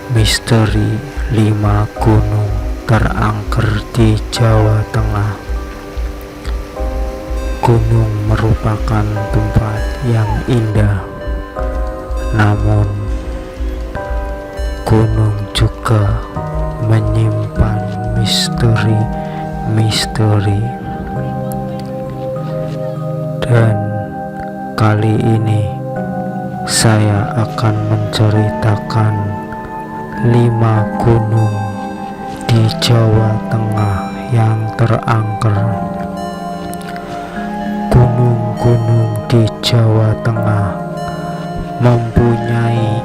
Misteri 5 gunung terangker di Jawa Tengah. Gunung merupakan tempat yang indah, namun gunung juga menyimpan misteri-misteri. Dan kali ini saya akan menceritakan 5 gunung di Jawa Tengah yang terangker. Gunung-gunung di Jawa Tengah mempunyai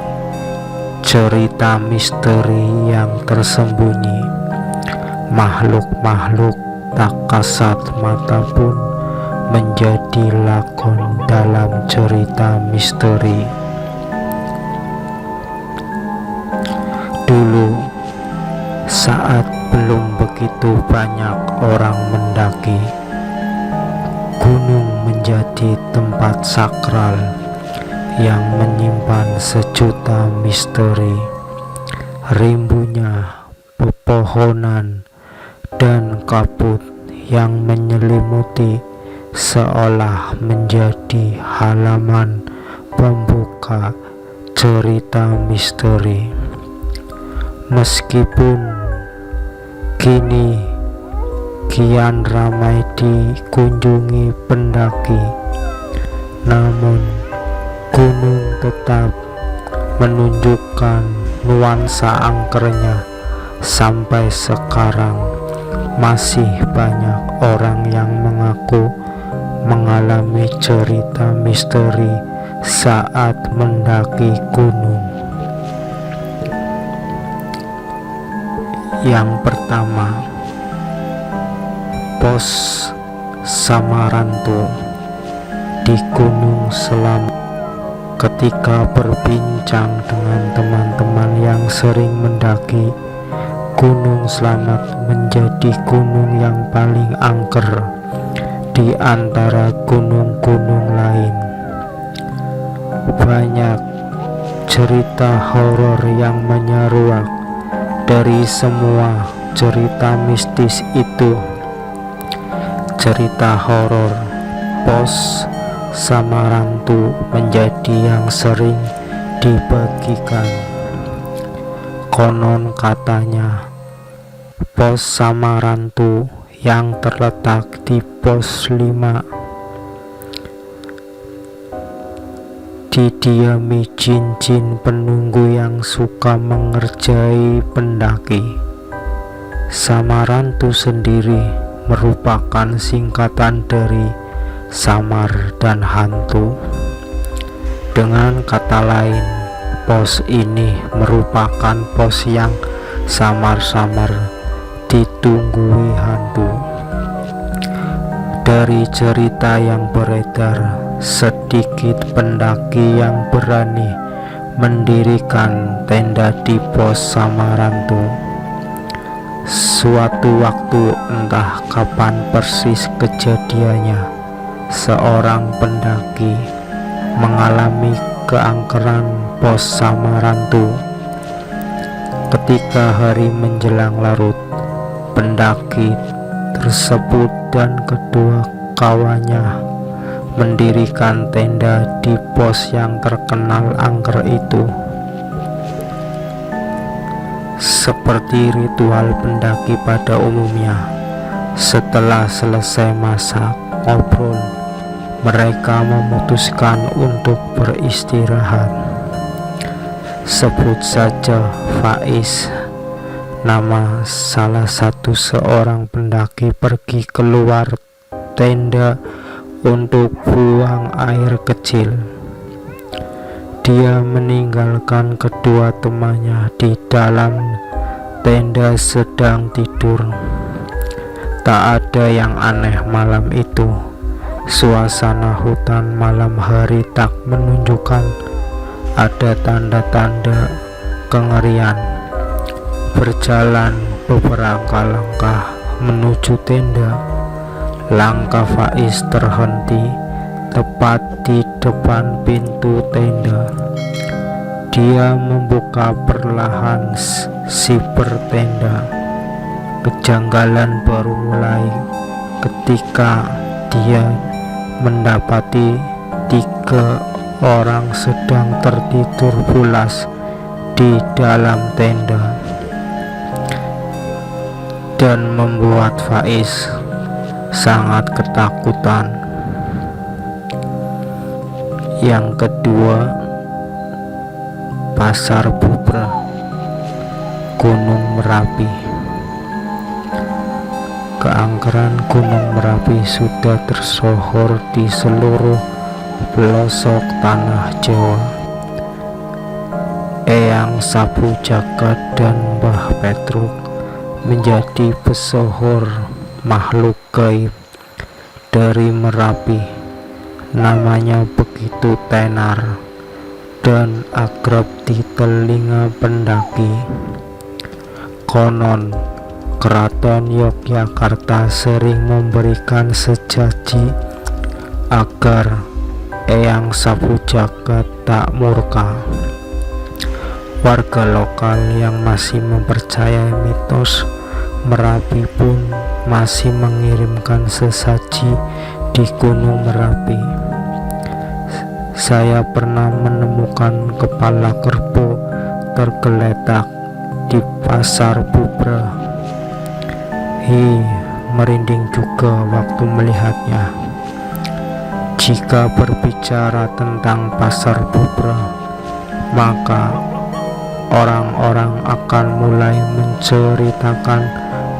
cerita misteri yang tersembunyi. Makhluk-makhluk tak kasat mata pun menjadi lakon dalam cerita misteri. Dulu, saat belum begitu banyak orang mendaki, gunung menjadi tempat sakral yang menyimpan sejuta misteri. Rimbunya pepohonan dan kabut yang menyelimuti seolah menjadi halaman pembuka cerita misteri. Meskipun kini kian ramai dikunjungi pendaki, namun gunung tetap menunjukkan nuansa angkernya. Sampai sekarang masih banyak orang yang mengaku mengalami cerita misteri saat mendaki gunung. Yang pertama, Pos Samarantu di Gunung Selam. Ketika berbincang dengan teman-teman yang sering mendaki, Gunung Slamet menjadi gunung yang paling angker di antara gunung-gunung lain. Banyak cerita horor yang menyeruak dari semua cerita mistis itu. Cerita horor Pos Samarantu menjadi yang sering dibagikan. Konon katanya, Pos Samarantu yang terletak di pos 5 didiami jin-jin penunggu yang suka mengerjai pendaki. Samarantu sendiri merupakan singkatan dari samar dan hantu. Dengan kata lain, pos ini merupakan pos yang samar-samar ditunggui hantu. Dari cerita yang beredar, sedikit pendaki yang berani mendirikan tenda di pos Samarantu. Suatu waktu, entah kapan persis kejadiannya, seorang pendaki mengalami keangkeran pos Samarantu. Ketika hari menjelang larut, pendaki tersebut dan kedua kawannya mendirikan tenda di pos yang terkenal angker itu. Seperti ritual pendaki pada umumnya, setelah selesai masak ngobrol, mereka memutuskan untuk beristirahat. Sebut saja Faiz, nama salah satu seorang pendaki, pergi keluar tenda untuk buang air kecil. Dia meninggalkan kedua temannya di dalam tenda sedang tidur. Tak ada yang aneh malam itu. Suasana hutan malam hari tak menunjukkan ada tanda-tanda kengerian. Berjalan beberapa langkah menuju tenda, langkah Faiz terhenti tepat di depan pintu tenda. Dia membuka membuka perlahan si bertenda. Kejanggalan baru mulai ketika dia mendapati 3 orang sedang tertidur pulas di dalam tenda, dan membuat Faiz sangat ketakutan. Yang kedua, Pasar Bubrah, Gunung Merapi. Keangkeran Gunung Merapi sudah tersohor di seluruh pelosok tanah Jawa. Eyang Sapu Jagat dan Mbah Petruk menjadi pesohor makhluk gaib dari Merapi. Namanya begitu tenar dan akrab di telinga pendaki. Konon Keraton Yogyakarta sering memberikan sesaji agar Eyang Sapu Jagat tak murka. Warga lokal yang masih mempercayai mitos Merapi pun masih mengirimkan sesaji di Gunung Merapi. Saya pernah menemukan kepala kerbau tergeletak di Pasar Bubrah. Merinding juga waktu melihatnya. Jika berbicara tentang Pasar Bubrah, maka orang-orang akan mulai menceritakan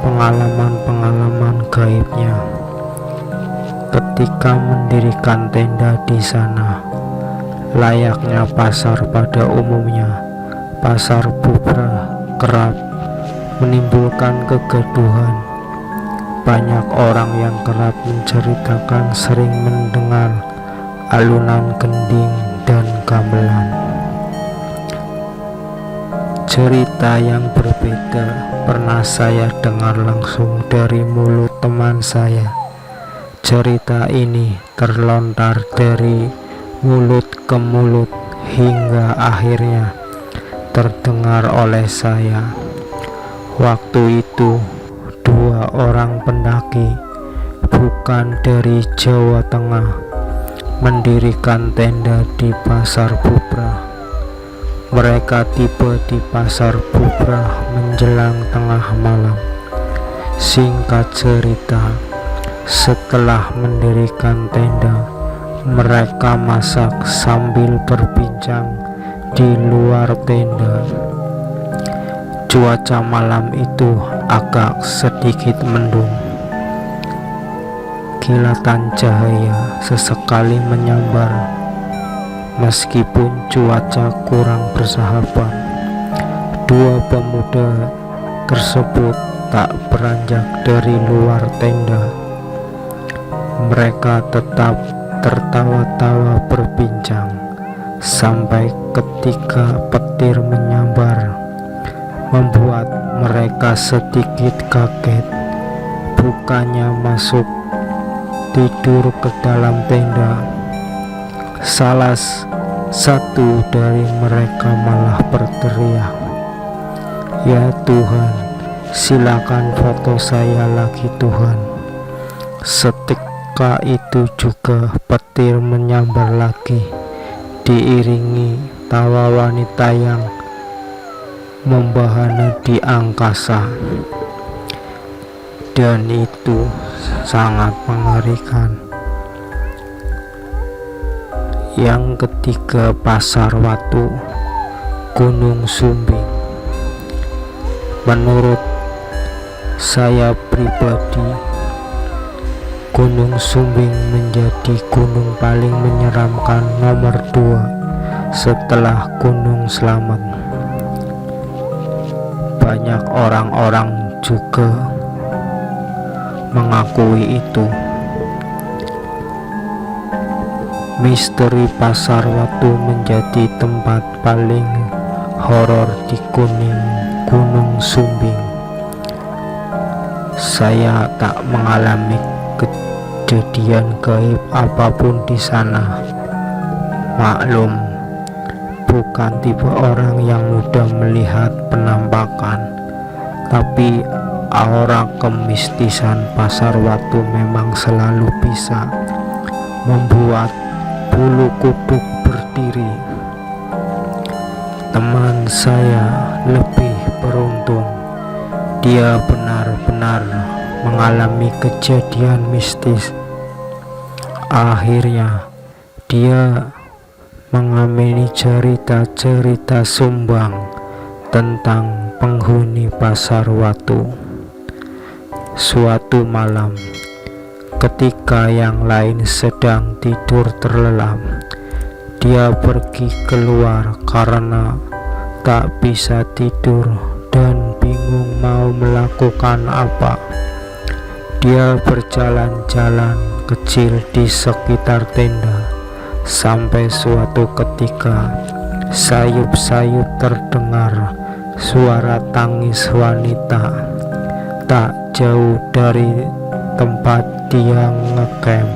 pengalaman-pengalaman gaibnya ketika mendirikan tenda di sana. Layaknya pasar pada umumnya, Pasar Bubrah kerap menimbulkan kegaduhan. Banyak orang yang kerap menceritakan sering mendengar alunan gending dan gamelan. Cerita yang berbeda pernah saya dengar langsung dari mulut teman saya. Cerita ini terlontar dari mulut ke mulut hingga akhirnya terdengar oleh saya. Waktu itu 2 orang pendaki bukan dari Jawa Tengah mendirikan tenda di Pasar Bubrah. Mereka tiba di Pasar Bubrah menjelang tengah malam. Singkat cerita, setelah mendirikan tenda, mereka masak sambil berbincang di luar tenda. Cuaca malam itu agak sedikit mendung. Kilatan cahaya sesekali menyambar. Meskipun cuaca kurang bersahabat, 2 pemuda tersebut tak beranjak dari luar tenda. Mereka tetap tertawa-tawa berbincang sampai ketika petir menyambar, membuat mereka sedikit kaget. Bukannya masuk tidur ke dalam tenda, salah satu dari mereka malah berteriak, "Ya Tuhan, silakan foto saya lagi Tuhan." Seketika itu juga petir menyambar lagi, diiringi tawa wanita yang membahana di angkasa, dan itu sangat mengerikan. Yang ketiga, Pasar Watu, Gunung Sumbing. Menurut saya pribadi, Gunung Sumbing menjadi gunung paling menyeramkan nomor 2 setelah Gunung Slamet. Banyak orang-orang juga mengakui itu. Misteri Pasar Watu menjadi tempat paling horor di Gunung Sumbing. Saya tak mengalami kejadian gaib apapun di sana. Maklum, bukan tipe orang yang mudah melihat penampakan, tapi aura kemistisan pasar Watu memang selalu bisa membuat bulu kuduk berdiri. Teman saya lebih beruntung. Dia benar-benar mengalami kejadian mistis. Akhirnya dia mengamini cerita-cerita sumbang tentang penghuni pasar Watu. Suatu malam, ketika yang lain sedang tidur terlelap, dia pergi keluar karena tak bisa tidur dan bingung mau melakukan apa. Dia berjalan-jalan kecil di sekitar tenda sampai suatu ketika sayup-sayup terdengar suara tangis wanita tak jauh dari tempat dia ngecamp.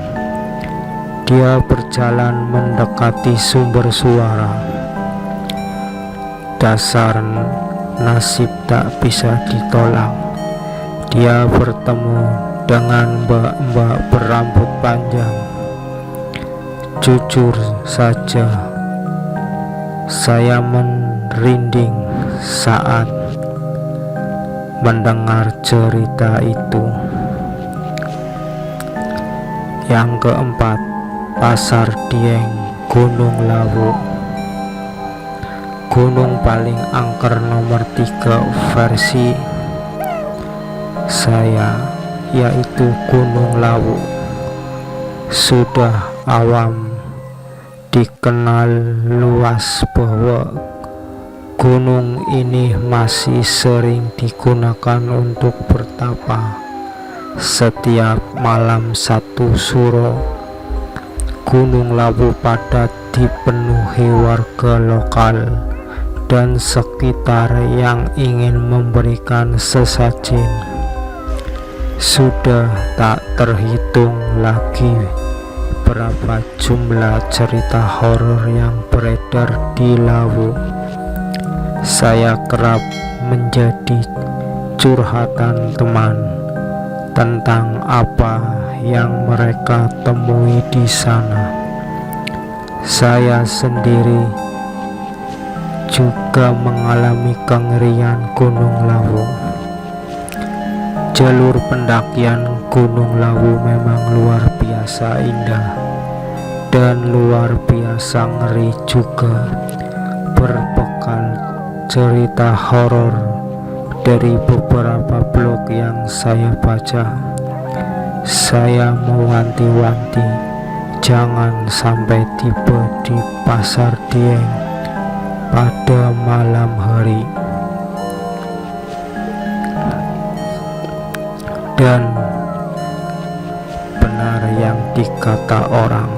Dia berjalan mendekati sumber suara. Dasar nasib tak bisa ditolak. Dia bertemu dengan mbak-mbak berambut panjang. Jujur saja, saya merinding saat mendengar cerita itu. Yang keempat, Pasar Dieng, Gunung Lawu. Gunung paling angker nomor 3 versi saya, yaitu Gunung Lawu. Sudah awam dikenal luas bahwa gunung ini masih sering digunakan untuk bertapa. Setiap malam 1 suro, Gunung Lawu padat dipenuhi warga lokal dan sekitar yang ingin memberikan sesajen. Sudah tak terhitung lagi berapa jumlah cerita horor yang beredar di Lawu. Saya kerap menjadi curhatan teman tentang apa yang mereka temui di sana. Saya sendiri juga mengalami kengerian Gunung Lawu. Jalur pendakian Gunung Lawu memang luar biasa indah dan luar biasa ngeri juga, berbekal cerita horor dari beberapa blog yang saya baca. Saya mewanti-wanti jangan sampai tiba di Pasar Dieng pada malam hari. Dan benar yang dikata orang,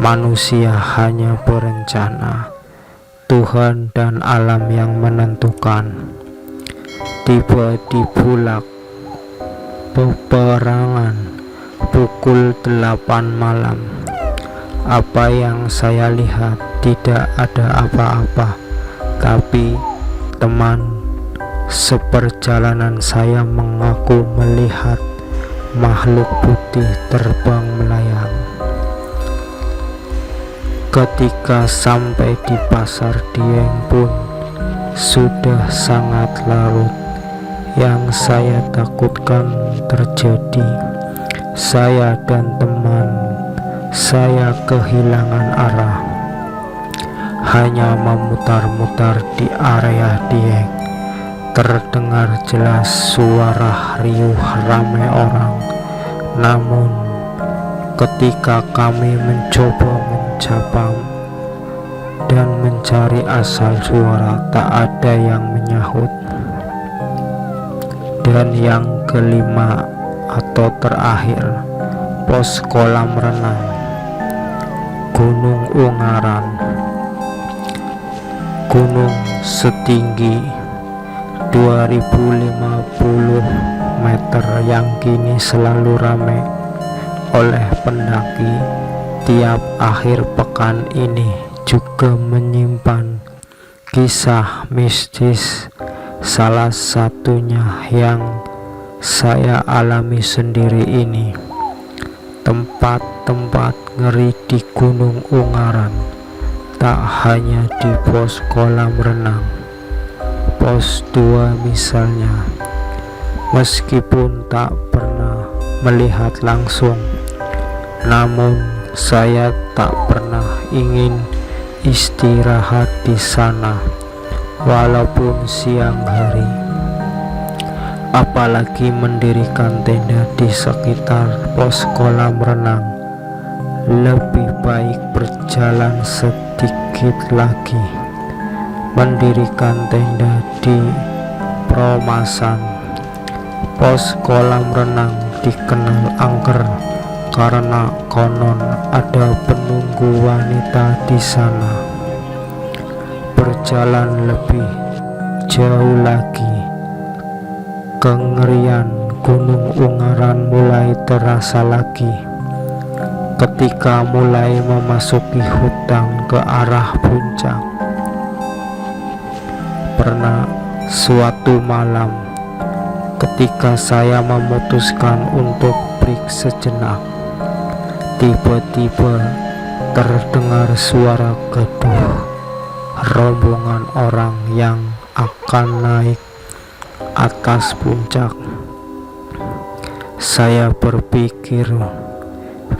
manusia hanya berencana, Tuhan dan alam yang menentukan. Tiba di Bulak peperangan pukul 8 malam. Apa yang saya lihat tidak ada apa-apa, tapi teman seperjalanan saya mengaku melihat makhluk putih terbang melayang. Ketika sampai di Pasar Dieng pun sudah sangat larut. Yang saya takutkan terjadi. Saya dan teman saya kehilangan arah, hanya memutar-mutar di area Dieng. Terdengar jelas suara riuh ramai orang. Namun ketika kami mencoba mencapam dan mencari asal suara, tak ada yang menyahut. Dan yang kelima atau terakhir, pos kolam renang Gunung Ungaran. Gunung setinggi 2050 meter yang kini selalu ramai oleh pendaki tiap akhir pekan ini juga menyimpan kisah mistis, salah satunya yang saya alami sendiri ini. Tempat-tempat ngeri di Gunung Ungaran, tak hanya di pos kolam renang, pos 2 misalnya. Meskipun tak pernah melihat langsung, namun saya tak pernah ingin istirahat di sana walaupun siang hari. Apalagi mendirikan tenda di sekitar pos kolam renang. Lebih baik berjalan sedikit lagi, mendirikan tenda di Promasan. Pos kolam renang dikenal angker karena konon ada penunggu wanita di sana. Berjalan lebih jauh lagi, kengerian Gunung Ungaran mulai terasa lagi ketika mulai memasuki hutan ke arah puncak. Pernah suatu malam ketika saya memutuskan untuk break sejenak, tiba-tiba terdengar suara geduh rombongan orang yang akan naik atas puncak. Saya berpikir,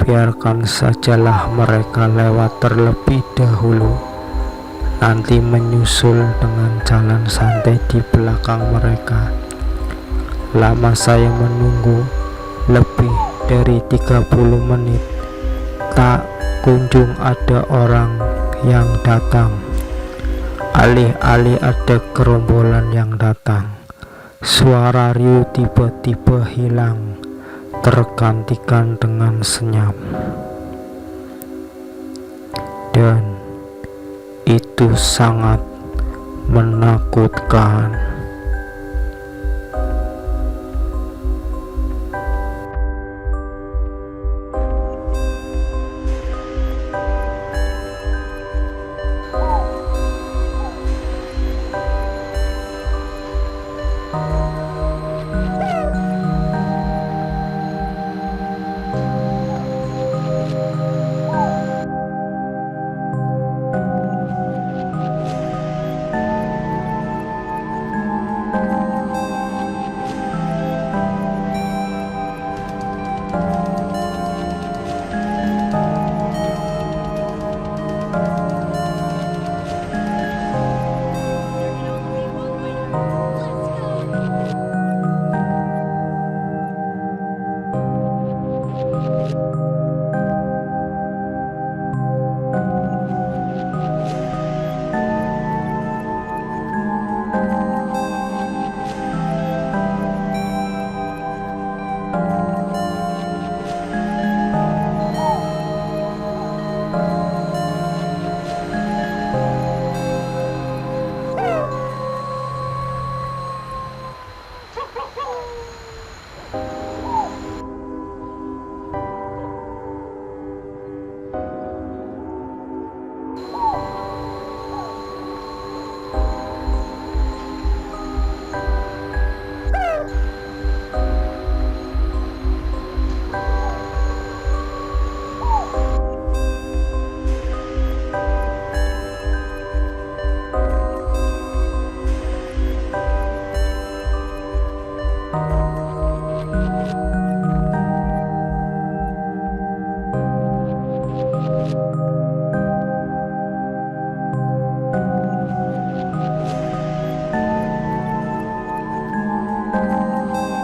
biarkan sajalah mereka lewat terlebih dahulu, nanti menyusul dengan jalan santai di belakang mereka. Lama saya menunggu, lebih dari 30 menit, tak kunjung ada orang yang datang. Alih-alih ada gerombolan yang datang, suara riuh tiba-tiba hilang, tergantikan dengan senyap. Dan itu sangat menakutkan.